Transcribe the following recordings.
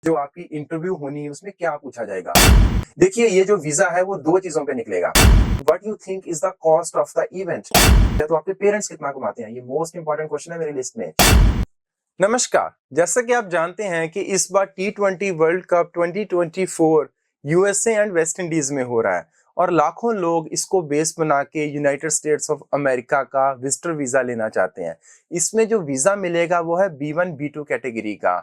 जो आपकी इंटरव्यू होनी है उसमें क्या पूछा जाएगा। देखिए ये जो वीजा है वो दो चीजों पे निकलेगा। What you think is the cost of the event, तो आपके पेरेंट्स कितना कमाते हैं, ये मोस्ट इंपॉर्टेंट क्वेश्चन है मेरी लिस्ट में। नमस्कार, जैसा कि आप जानते हैं कि इस बार T20 world cup 2024 USA and West Indies में हो रहा है और लाखों लोग इसको बेस बना के यूनाइटेड स्टेट्स ऑफ अमेरिका का विजिटर वीजा लेना चाहते हैं। इसमें जो वीजा मिलेगा वो है B1 B2 कैटेगरी का।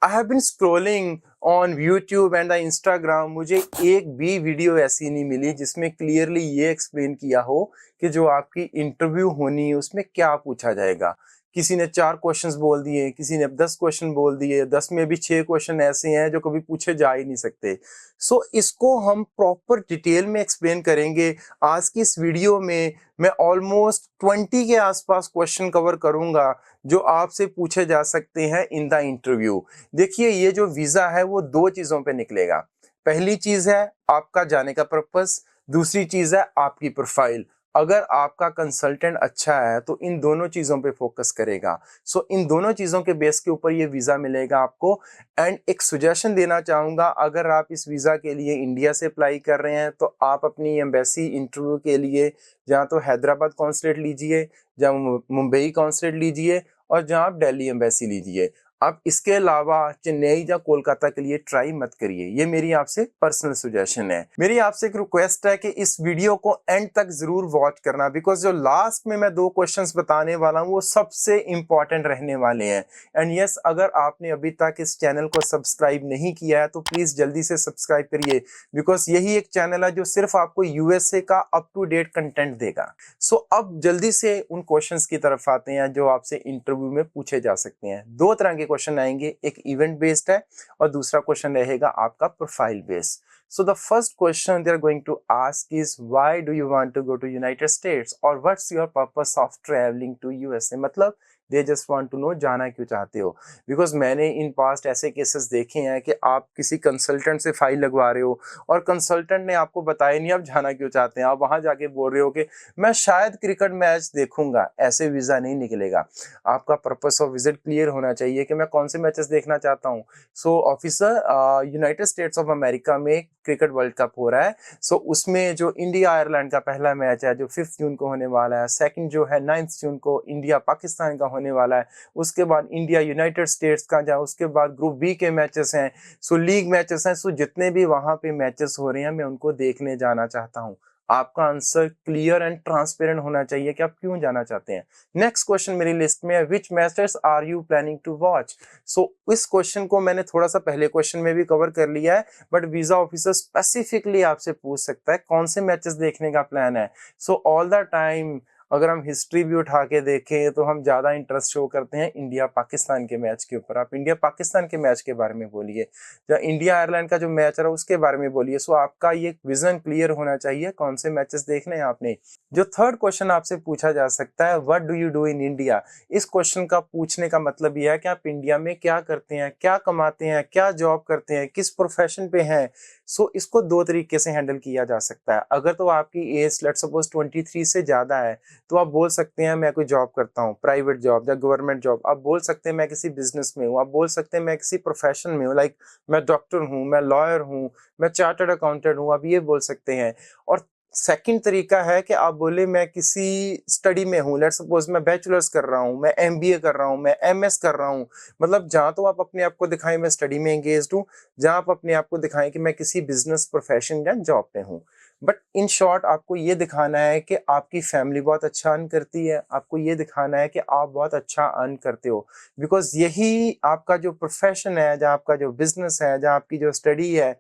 I have been scrolling on YouTube and the Instagram, मुझे एक भी वीडियो ऐसी नहीं मिली जिसमें क्लियरली ये एक्सप्लेन किया हो कि जो आपकी इंटरव्यू होनी है उसमें क्या पूछा जाएगा। किसी ने 4 क्वेश्चंस बोल दिए, किसी ने 10 क्वेश्चन बोल दिए, 10 में भी 6 क्वेश्चन ऐसे हैं जो कभी पूछे जा ही नहीं सकते। सो इसको हम प्रॉपर डिटेल में एक्सप्लेन करेंगे। आज की इस वीडियो में मैं ऑलमोस्ट 20 के आसपास क्वेश्चन कवर करूंगा जो आपसे पूछे जा सकते हैं इन द इंटरव्यू। देखिए ये जो वीजा है वो दो चीजों पे निकलेगा। पहली चीज है आपका जाने का पर्पस, दूसरी चीज है आपकी प्रोफाइल। अगर आपका कंसल्टेंट अच्छा है तो इन दोनों चीजों पे फोकस करेगा। सो इन दोनों चीजों के बेस के ऊपर ये वीजा मिलेगा आपको। एंड एक सजेशन देना चाहूंगा, अगर आप इस वीजा के लिए इंडिया से अप्लाई कर रहे हैं तो आप अपनी एम्बेसी इंटरव्यू के लिए जहाँ तो हैदराबाद कॉन्सुलेट लीजिए, जहाँ मुंबई कॉन्सुलेट लीजिए और जहाँ आप दिल्ली एम्बेसी लीजिए। आप इसके अलावा चेन्नई या कोलकाता के लिए ट्राई मत करिए। ये मेरी आपसे पर्सनल सजेशन है। मेरी आपसे एक रिक्वेस्ट है कि इस वीडियो को एंड तक जरूर वॉच करना, बिकॉज जो लास्ट में मैं 2 क्वेश्चंस बताने वाला हूँ वो सबसे इंपॉर्टेंट रहने वाले हैं। एंड यस, अगर आपने अभी तक इस चैनल को सब्सक्राइब नहीं किया है तो प्लीज जल्दी से सब्सक्राइब करिए, बिकॉज यही एक चैनल है जो सिर्फ आपको यूएसए का अप टू डेट कंटेंट देगा। सो अब जल्दी से उन क्वेश्चंस की तरफ आते हैं जो आपसे इंटरव्यू में पूछे जा सकते हैं। 2 तरह के क्वेश्चन आएंगे, एक इवेंट बेस्ड है और दूसरा क्वेश्चन रहेगा आपका profile based. So the first question they are going to ask is, why do you want to go to United States or what's your purpose of traveling to USA? मतलब they just want to know जाना क्यों चाहते हो। Because मैंने in past ऐसे cases देखे हैं कि आप किसी कंसल्टेंट से फाइल लगवा रहे हो और कंसल्टेंट ने आपको बताया नहीं आप जाना क्यों चाहते हैं, आप वहां जाके बोल रहे हो कि मैं शायद क्रिकेट मैच देखूंगा। ऐसे वीजा नहीं निकलेगा। आपका पर्पस ऑफ विजिट क्लियर होना चाहिए कि मैं कौन से मैचेस देखना चाहता हूँ। So officer, United States of America में क्रिकेट वर्ल्ड कप हो रहा है। सो उसमें जो इंडिया आयरलैंड का पहला मैच है जो 5 जून को होने वाला है, सेकंड जो है 9 जून को इंडिया पाकिस्तान का होने वाला है, उसके बाद इंडिया यूनाइटेड स्टेट्स का जहाँ उसके बाद ग्रुप बी के मैचेस हैं, सो लीग मैचेस हैं। सो जितने भी वहां पे मैचेस हो रहे हैं मैं उनको देखने जाना चाहता हूँ। आपका आंसर क्लियर एंड ट्रांसपेरेंट होना चाहिए कि आप क्यों जाना चाहते हैं। नेक्स्ट क्वेश्चन मेरी लिस्ट में है, which matches are you planning to watch. So इस क्वेश्चन को मैंने थोड़ा सा पहले क्वेश्चन में भी कवर कर लिया है, बट वीजा ऑफिसर स्पेसिफिकली आपसे पूछ सकता है कौन से मैचेस देखने का प्लान है। सो ऑल द टाइम अगर हम हिस्ट्री भी उठा के देखें तो हम ज्यादा इंटरेस्ट शो करते हैं इंडिया पाकिस्तान के मैच के ऊपर। आप इंडिया पाकिस्तान के मैच के बारे में बोलिए, या इंडिया आयरलैंड का जो मैच रहा उसके बारे में बोलिए। सो आपका ये विजन क्लियर होना चाहिए कौन से मैचेस देखने हैं आपने। जो थर्ड क्वेश्चन आपसे पूछा जा सकता है, what do you do in India. इस क्वेश्चन का पूछने का मतलब यह है कि आप इंडिया में क्या करते हैं, क्या कमाते हैं, क्या जॉब करते हैं, किस प्रोफेशन पे हैं। सो इसको 2 तरीके से हैंडल किया जा सकता है। अगर तो आपकी एज लेट्स सपोज 23 से ज्यादा है तो आप बोल सकते हैं मैं कोई जॉब करता हूँ, प्राइवेट जॉब या गवर्नमेंट जॉब। आप बोल सकते हैं मैं किसी बिजनेस में हूँ, आप बोल सकते हैं मैं किसी प्रोफेशन में हूँ, लाइक मैं डॉक्टर हूँ, मैं लॉयर हूँ, मैं चार्टर्ड अकाउंटेंट हूँ, आप ये बोल सकते हैं। और सेकंड तरीका है कि आप बोले मैं किसी स्टडी में हूँ, लेट्स सपोज मैं बैचलर्स कर रहा हूँ, मैं एमबीए कर रहा हूँ, मैं एमएस कर रहा हूँ। मतलब जहाँ तो आप अपने आप को दिखाएं मैं स्टडी में एंगेज्ड हूँ, जहाँ आप अपने आप को दिखाएं कि मैं किसी बिजनेस प्रोफेशन या जॉब पे हूँ। बट इन शॉर्ट आपको ये दिखाना है कि आपकी फैमिली बहुत अच्छा अर्न करती है, आपको ये दिखाना है कि आप बहुत अच्छा अर्न करते हो। बिकॉज यही आपका जो प्रोफेशन है, जहाँ आपका जो बिजनेस है, जहाँ आपकी जो स्टडी है,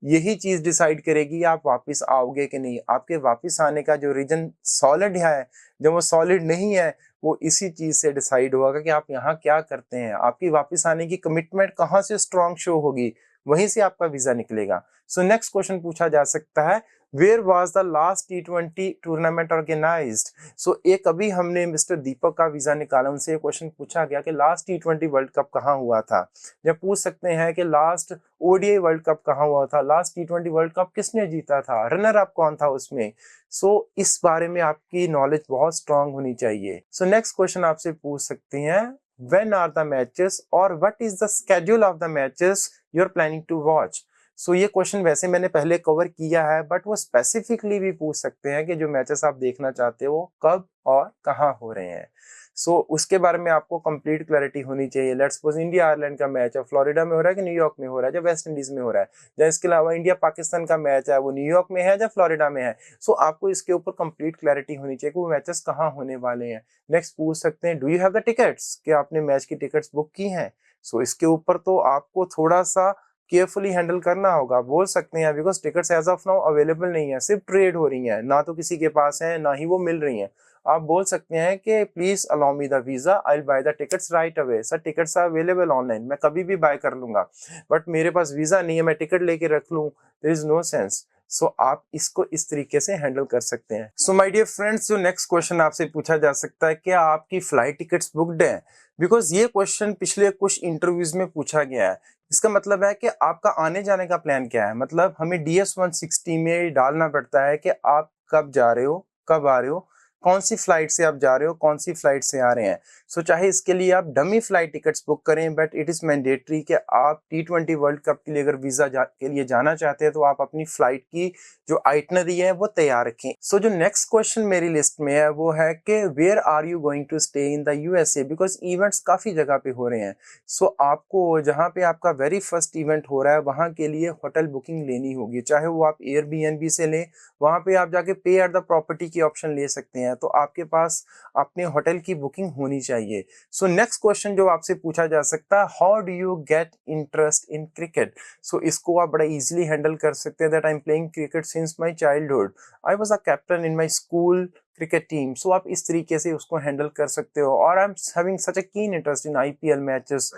यही चीज डिसाइड करेगी आप वापस आओगे कि नहीं। आपके वापस आने का जो रीजन सॉलिड है, जब वो सॉलिड नहीं है, वो इसी चीज से डिसाइड होगा कि आप यहाँ क्या करते हैं। आपकी वापस आने की कमिटमेंट कहाँ से स्ट्रांग शो होगी, वहीं से आपका वीजा निकलेगा। सो नेक्स्ट क्वेश्चन पूछा जा सकता है, where was the last T20 tournament organised. So एक अभी हमने मिस्टर दीपक का वीजा निकाला, उनसे क्वेश्चन पूछा गया कि लास्ट T20 वर्ल्ड कप कहाँ हुआ था। या पूछ सकते हैं कि लास्ट ओडीआई वर्ल्ड कप कहाँ हुआ था, लास्ट T20 वर्ल्ड कप किसने जीता था, रनर अप कौन था उसमें। सो इस बारे में आपकी नॉलेज बहुत स्ट्रांग होनी चाहिए। सो नेक्स्ट क्वेश्चन आपसे पूछ सकते हैं, when are the matches or what is the schedule of the matches you are planning to watch. So ये क्वेश्चन वैसे मैंने पहले कवर किया है, बट वो स्पेसिफिकली भी पूछ सकते हैं कि जो मैचेस आप देखना चाहते हो कब और कहाँ हो रहे हैं। सो उसके बारे में आपको कंप्लीट क्लैरिटी होनी चाहिए। लेट्स सपोज इंडिया आयरलैंड का मैच है, फ्लोरिडा में हो रहा है कि न्यूयॉर्क में हो रहा है, या वेस्ट इंडीज में हो रहा है, या इसके अलावा इंडिया पाकिस्तान का मैच है, वो न्यूयॉर्क में है या फ्लोरिडा में है। सो आपको इसके ऊपर कंप्लीट क्लैरिटी होनी चाहिए कि वो मैचेस कहाँ होने वाले हैं। नेक्स्ट पूछ सकते हैं, do you have the tickets, कि आपने मैच की टिकट्स बुक की हैं। सो इसके ऊपर तो आपको थोड़ा सा केयरफुली हैंडल करना होगा। बोल सकते हैं because tickets as of now available नहीं है, सिर्फ ट्रेड हो रही है, ना तो किसी के पास है ना ही वो मिल रही है। आप बोल सकते हैं कि please allow me the visa, I will buy the tickets right away. Sir tickets are available online, मैं कभी भी बाय कर लूंगा, बट मेरे पास वीजा नहीं है, मैं टिकट लेके रख लूं, देयर इज नो सेंस। सो आप इसको इस तरीके से हैंडल कर सकते हैं। सो माय डियर फ्रेंड्स, जो नेक्स्ट क्वेश्चन आपसे पूछा जा सकता है, क्या आपकी फ्लाइट टिकट्स बुकड है? बिकॉज ये क्वेश्चन पिछले कुछ इंटरव्यूज में पूछा गया है। इसका मतलब है कि आपका आने जाने का प्लान क्या है। मतलब हमें DS-160 में डालना पड़ता है कि आप कब जा रहे हो, कब आ रहे हो, कौन सी फ्लाइट से आप जा रहे हो, कौन सी फ्लाइट से आ रहे हैं। सो चाहे इसके लिए आप डमी फ्लाइट टिकट्स बुक करें, बट इट इज मैंडेटरी कि आप T20 वर्ल्ड कप के लिए अगर वीजा के लिए जाना चाहते हैं तो आप अपनी फ्लाइट की जो आइटनरी है वो तैयार रखें। सो जो नेक्स्ट क्वेश्चन मेरी लिस्ट में है वो है कि where are you going to stay in the USA, because events काफी जगह पे हो रहे हैं। सो आपको जहाँ पे आपका वेरी फर्स्ट इवेंट हो रहा है वहाँ के लिए होटल बुकिंग लेनी होगी, चाहे वो आप Airbnb से लें, वहाँ पे आप जाके पे एट द प्रॉपर्टी की ऑप्शन ले सकते हैं। तो आपके पास अपने होटल की बुकिंग होनी चाहिए। सो नेक्स्ट क्वेश्चन जो आपसे पूछा जा सकता है, how do you get interest in cricket. So इसको आप बड़ा इजीली हैंडल कर सकते हैं, that I am playing cricket since my childhood, I was a captain in my school cricket team. So आप इस तरीके से उसको हैंडल कर सकते हो। और I am having such a keen interest in IPL matches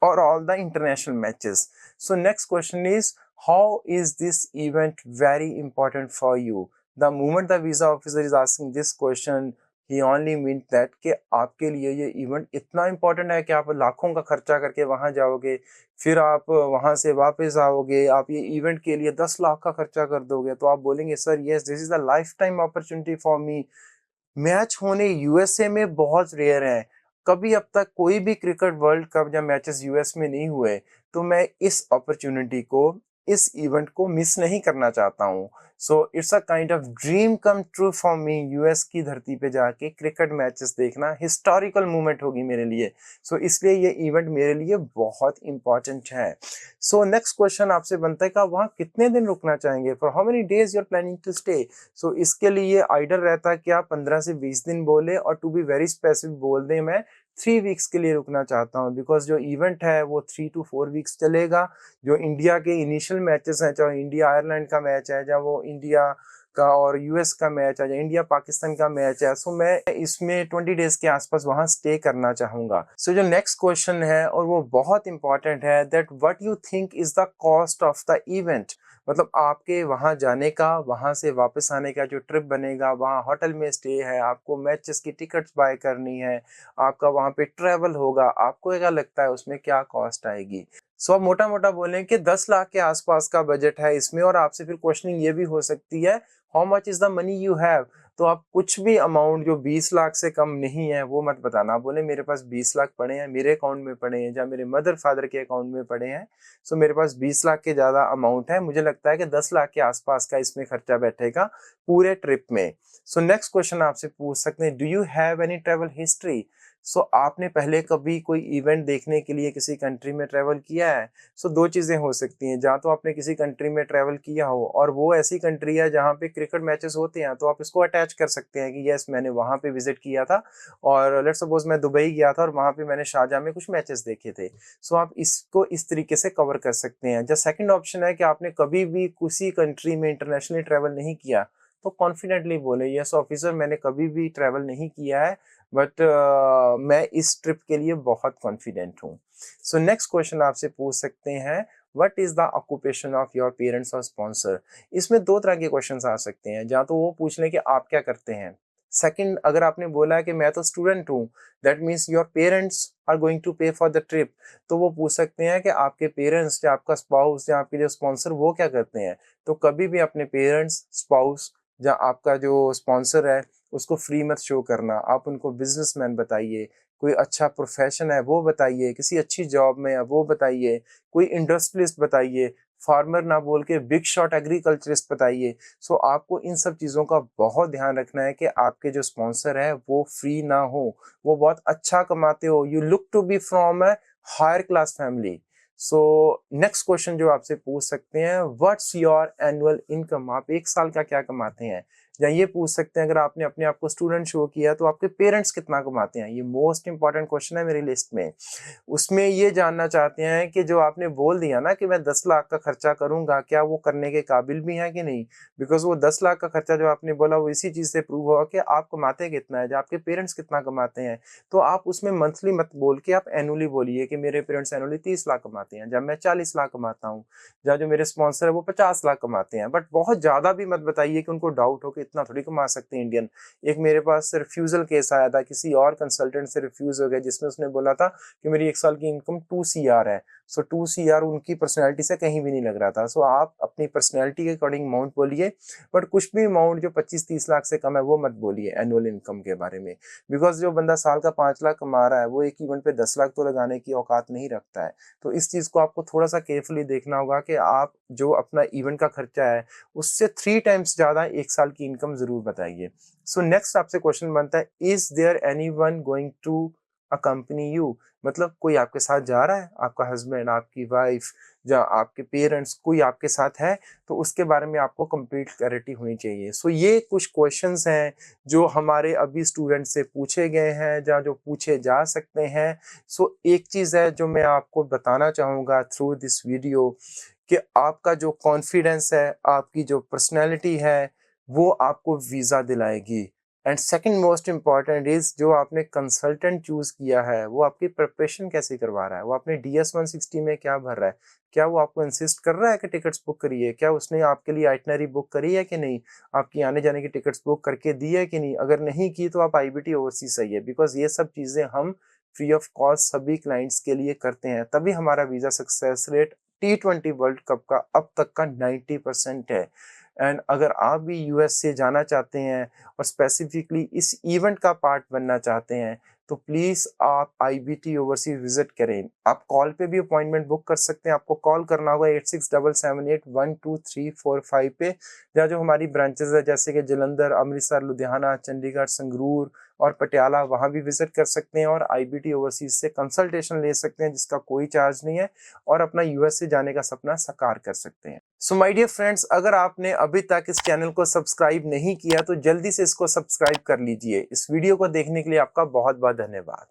or all the international matches. So next question is, how is this event very important for you? The moment the visa officer is asking this question, he only means that कि आपके लिए ये event इतना important है कि आप लाखों का खर्चा करके वहां जाओगे, फिर आप वहां से वापस आओगे, आप ये इवेंट के लिए 10 लाख का खर्चा कर दोगे, तो आप बोलेंगे sir yes this is the life time opportunity for me. Match होने USA में बहुत रेयर है, कभी अब तक कोई भी क्रिकेट वर्ल्ड कप या मैचेस US में नहीं हुए, तो मैं इस अपॉर्चुनिटी को, इस इवेंट को मिस नहीं करना चाहता हूँ। So it's a kind of dream come true for me, US की धरती पे जाके क्रिकेट मैचेस देखना हिस्टोरिकल मोमेंट होगी मेरे लिए। सो इसलिए ये इवेंट मेरे लिए बहुत इंपॉर्टेंट है। सो नेक्स्ट क्वेश्चन आपसे बनता है कि आप वहाँ कितने दिन रुकना चाहेंगे, for how many days you are planning to stay. So इसके लिए आइडर रहता है कि आप 15 से 20 दिन बोले, और टू बी वेरी स्पेसिफिक बोल दें मैं 3 वीक्स के लिए रुकना चाहता हूँ, बिकॉज जो इवेंट है वो 3 to 4 वीक्स चलेगा। जो इंडिया के इनिशियल मैचेस हैं, चाहे इंडिया आयरलैंड का मैच है, या वो इंडिया का और US का मैच है, या इंडिया पाकिस्तान का मैच है, सो मैं इसमें 20 डेज के आसपास वहां स्टे करना चाहूंगा। सो जो नेक्स्ट क्वेश्चन है और वो बहुत इंपॉर्टेंट है, that what you think is the cost of the event. मतलब आपके वहां जाने का, वहां से वापस आने का जो ट्रिप बनेगा, वहां होटल में स्टे है, आपको मैचेस की टिकट्स बाय करनी है, आपका वहां पे ट्रेवल होगा, आपको क्या लगता है उसमें क्या कॉस्ट आएगी। सो आप मोटा मोटा बोलें कि 10 लाख के आसपास का बजट है इसमें। और आपसे फिर क्वेश्चनिंग ये भी हो सकती है, how much is the money you have. तो आप कुछ भी अमाउंट जो 20 लाख से कम नहीं है वो मत बताना। बोले मेरे पास 20 लाख पड़े हैं, मेरे अकाउंट में पड़े हैं, या मेरे मदर फादर के अकाउंट में पड़े हैं, सो मेरे पास 20 लाख के ज्यादा अमाउंट है, मुझे लगता है कि 10 लाख के आसपास का इसमें खर्चा बैठेगा पूरे ट्रिप में। सो नेक्स्ट क्वेश्चन आपसे पूछ सकते हैं, do you have any travel history. So आपने पहले कभी कोई इवेंट देखने के लिए किसी कंट्री में ट्रेवल किया है। सो दो चीजें हो सकती हैं, जहाँ तो आपने किसी कंट्री में ट्रेवल किया हो और वो ऐसी कंट्री है जहाँ पे क्रिकेट मैचेस होते हैं, तो आप इसको अटैच कर सकते हैं कि यस मैंने वहां पे विजिट किया था, और लेट्स सपोज मैं दुबई गया था और वहां पे मैंने शारजाह में कुछ मैचेस देखे थे। सो आप इसको इस तरीके से कवर कर सकते हैं। जो सेकंड ऑप्शन है कि आपने कभी भी किसी कंट्री में इंटरनेशनली ट्रेवल नहीं किया, तो कॉन्फिडेंटली बोले यस ऑफिसर मैंने कभी भी ट्रेवल नहीं किया है, बट मैं इस ट्रिप के लिए बहुत कॉन्फिडेंट हूँ। सो नेक्स्ट क्वेश्चन आपसे पूछ सकते हैं, what is the occupation of your parents और स्पॉन्सर। इसमें दो तरह के क्वेश्चंस आ सकते हैं, या तो वो पूछ लें कि आप क्या करते हैं। सेकंड, अगर आपने बोला है कि मैं तो स्टूडेंट हूँ, that means your parents are going to pay for the trip, तो वो पूछ सकते हैं कि आपके पेरेंट्स या आपका स्पाउस या आपके जो स्पॉन्सर वो क्या करते हैं। तो कभी भी अपने पेरेंट्स, स्पाउस या आपका जो स्पॉन्सर है उसको फ्री मत शो करना, आप उनको बिजनेसमैन बताइए, कोई अच्छा प्रोफेशन है वो बताइए, किसी अच्छी जॉब में है वो बताइए, कोई इंडस्ट्रियलिस्ट बताइए, फार्मर ना बोल के बिग शॉट एग्रीकल्चरिस्ट बताइए। सो आपको इन सब चीज़ों का बहुत ध्यान रखना है कि आपके जो स्पॉन्सर है वो फ्री ना हो, वो बहुत अच्छा कमाते हो, you look to be from a higher class family. So next question जो आपसे पूछ सकते हैं, व्हाट्स योर एनुअल इनकम, आप एक साल का क्या कमाते हैं। या ये पूछ सकते हैं, अगर आपने अपने आप को स्टूडेंट शो किया तो आपके पेरेंट्स कितना कमाते हैं। ये मोस्ट इंपॉर्टेंट क्वेश्चन है मेरी लिस्ट में। उसमें ये जानना चाहते हैं कि जो आपने बोल दिया ना कि मैं 10 लाख का खर्चा करूंगा, क्या वो करने के काबिल भी है कि नहीं। बिकॉज वो 10 लाख का खर्चा जो आपने बोला वो इसी चीज से प्रूव हुआ कि आप कमाते कितना है, जो आपके पेरेंट्स कितना कमाते हैं। तो आप उसमें मंथली मत बोल के आप एनुअली बोलिए कि मेरे पेरेंट्स एनुअली 30 लाख कमाते हैं, जब मैं 40 लाख कमाता हूँ, या जो मेरे स्पॉन्सर है वो 50 लाख कमाते हैं। बट बहुत ज्यादा भी मत बताइए कि उनको डाउट हो कि इतना थोड़ी कमा सकते हैं इंडियन। एक मेरे पास रिफ्यूजल केस आया था, किसी और कंसल्टेंट से रिफ्यूज हो गया, जिसमें उसने बोला था कि मेरी एक साल की इनकम 2 CR है। सो 2 CR उनकी पर्सनैलिटी से कहीं भी नहीं लग रहा था। सो आप अपनी पर्सनैलिटी के अकॉर्डिंग अमाउंट बोलिए, बट कुछ भी अमाउंट जो 25-30 लाख से कम है वो मत बोलिए एनुअल इनकम के बारे में। बिकॉज जो बंदा साल का 5 लाख कमा रहा है वो एक इवेंट पे 10 लाख तो लगाने की औकात नहीं रखता है। तो इस चीज को आपको थोड़ा सा केयरफुली देखना होगा कि आप जो अपना इवेंट का खर्चा है उससे 3 टाइम्स ज्यादा एक साल की इनकम जरूर बताइए। सो नेक्स्ट आपसे क्वेश्चन बनता है, is there anyone going to accompany you, मतलब कोई आपके साथ जा रहा है, आपका हस्बैंड, आपकी वाइफ या आपके पेरेंट्स, कोई आपके साथ है, तो उसके बारे में आपको कंप्लीट क्लैरिटी होनी चाहिए। सो ये कुछ क्वेश्चंस हैं जो हमारे अभी स्टूडेंट से पूछे गए हैं या जो पूछे जा सकते हैं। सो एक चीज है जो मैं आपको बताना चाहूंगा थ्रू दिस वीडियो, कि आपका जो कॉन्फिडेंस है, आपकी जो पर्सनैलिटी है, वो आपको वीजा दिलाएगी। And second most important is, जो आपने कंसल्टेंट चूज किया है वो आपकी प्रिपरेशन कैसे करवा रहा है, वो आपने DS 160 में क्या भर रहा है, क्या वो आपको इंसिस्ट कर रहा है कि टिकट्स बुक करिए, क्या उसने आपके लिए आइटनरी बुक करी है कि नहीं, आपकी आने जाने की टिकट्स बुक करके दी है कि नहीं। अगर नहीं की तो आप IBT ओवरसीज सही है, बिकॉज ये सब चीजें हम फ्री ऑफ कॉस्ट सभी क्लाइंट्स के लिए करते हैं, तभी हमारा visa success rate T20 world cup का अब तक का 90% है। एंड अगर आप भी US से जाना चाहते हैं और स्पेसिफिकली इस इवेंट का पार्ट बनना चाहते हैं, तो प्लीज आप IBT ओवरसीज विजिट करें। आप कॉल पे भी अपॉइंटमेंट बुक कर सकते हैं, आपको कॉल करना होगा 8677812345 पे, या जो हमारी ब्रांचेस है जैसे कि जलंधर, अमृतसर, लुधियाना, चंडीगढ़, संगरूर और पटियाला, वहां भी विजिट कर सकते हैं और IBT ओवरसीज से कंसल्टेशन ले सकते हैं जिसका कोई चार्ज नहीं है, और अपना US से जाने का सपना साकार कर सकते हैं। सो माय डियर फ्रेंड्स, अगर आपने अभी तक इस चैनल को सब्सक्राइब नहीं किया तो जल्दी से इसको सब्सक्राइब कर लीजिए। इस वीडियो को देखने के लिए आपका बहुत बहुत धन्यवाद।